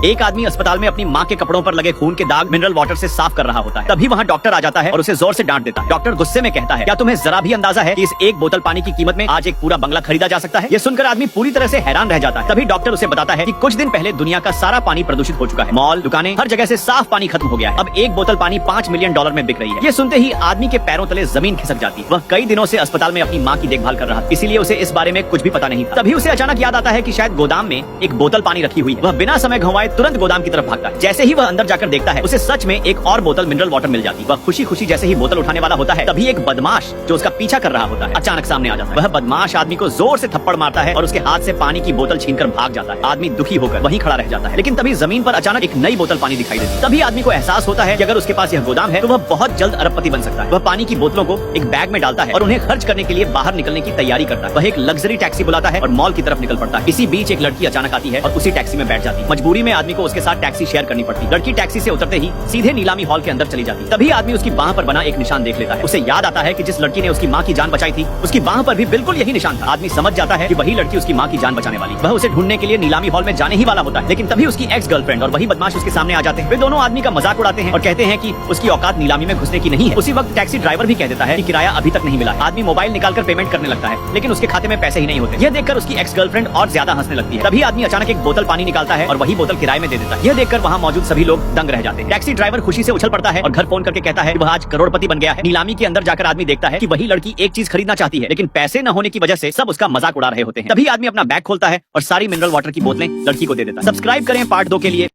एक आदमी अस्पताल में अपनी माँ के कपड़ों पर लगे खून के दाग मिनरल वाटर से साफ कर रहा होता है। तभी वहाँ डॉक्टर आ जाता है और उसे जोर से डांट देता है। डॉक्टर गुस्से में कहता है, क्या तुम्हें जरा भी अंदाजा है कि इस एक बोतल पानी की कीमत में आज एक पूरा बंगला खरीदा जा सकता है? ये सुनकर आदमी पूरी तरह से हैरान रह जाता है। तभी डॉक्टर उसे बताता है कि कुछ दिन पहले दुनिया का सारा पानी प्रदूषित हो चुका है। मॉल, दुकानें, हर जगह से साफ पानी खत्म हो गया है। अब एक बोतल पानी $5 मिलियन में बिक रही है। ये सुनते ही आदमी के पैरों तले जमीन खिसक जाती है। वह कई दिनों से अस्पताल में अपनी माँ की देखभाल कर रहा था, इसीलिए उसे इस बारे में कुछ भी पता नहीं था। तभी उसे अचानक याद आता है कि शायद गोदाम में एक बोतल पानी रखी हुई है। वह बिना समय गंवाए तुरंत गोदाम की तरफ भागता है। जैसे ही वह अंदर जाकर देखता है, उसे सच में एक और बोतल मिनरल वाटर मिल जाती है। वह खुशी खुशी जैसे ही बोतल उठाने वाला होता है, तभी एक बदमाश जो उसका पीछा कर रहा होता है अचानक सामने आ जाता है। वह बदमाश आदमी को जोर से थप्पड़ मारता है और उसके हाथ से पानी की बोतल छीनकर भाग जाता है। आदमी दुखी होकर वहीं खड़ा रह जाता है। लेकिन तभी जमीन पर अचानक एक नई बोतल पानी दिखाई देती है। तभी आदमी को एहसास होता है कि अगर उसके पास यह गोदाम है तो वह बहुत जल्द अरबपति बन सकता है। वह पानी की बोतलों को एक बैग में डालता है और उन्हें खर्च करने के लिए बाहर निकलने की तैयारी करता है। वह एक लग्जरी टैक्सी बुलाता है और मॉल की तरफ निकल पड़ता है। इसी बीच एक लड़की अचानक आती है और उसी टैक्सी में बैठ जाती है। मजबूरी में आदमी को उसके साथ टैक्सी शेयर करनी पड़ती है। लड़की टैक्सी से उतरते ही सीधे नीलामी हॉल के अंदर चली जाती है। तभी आदमी उसकी बाह पर बना एक निशान देख लेता है। उसे याद आता है कि जिस लड़की ने उसकी माँ की जान बचाई थी, उसकी बाह पर भी बिल्कुल यही निशान था। आदमी समझ जाता है कि वही लड़की उसकी माँ की जान बचाने वाली। वह उसे ढूंढने के लिए नीलामी हॉल में जाने ही वाला होता है, लेकिन तभी उसकी एक्स गर्लफ्रेंड और वही बदमाश उसके सामने आ जाते हैं। वे दोनों आदमी का मजाक उड़ाते हैं और कहते हैं कि उसकी औकात नीलामी में घुसने की नहीं है। उसी वक्त टैक्सी ड्राइवर भी कह देता है कि किराया अभी तक नहीं मिला। आदमी मोबाइल निकालकर पेमेंट करने लगता है, लेकिन उसके खाते में पैसे ही नहीं होते। यह देखकर उसकी एक्स गर्लफ्रेंड और ज्यादा हंसने लगती है। तभी आदमी अचानक एक बोतल पानी निकालता है और वही बोतल किराए में दे देता है। यह देखकर वहाँ मौजूद सभी लोग दंग रह जाते हैं। टैक्सी ड्राइवर खुशी से उछल पड़ता है और घर फोन करके कहता है कि वह आज करोड़पति बन गया है। नीलामी के अंदर जाकर आदमी देखता है कि वही लड़की एक चीज खरीदना चाहती है, लेकिन पैसे न होने की वजह से सब उसका मजाक उड़ा रहे होते हैं। तभी आदमी अपना बैग खोलता है और सारी मिनरल वाटर की बोतलें लड़की को दे देता है। सब्सक्राइब करें पार्ट 2 के लिए।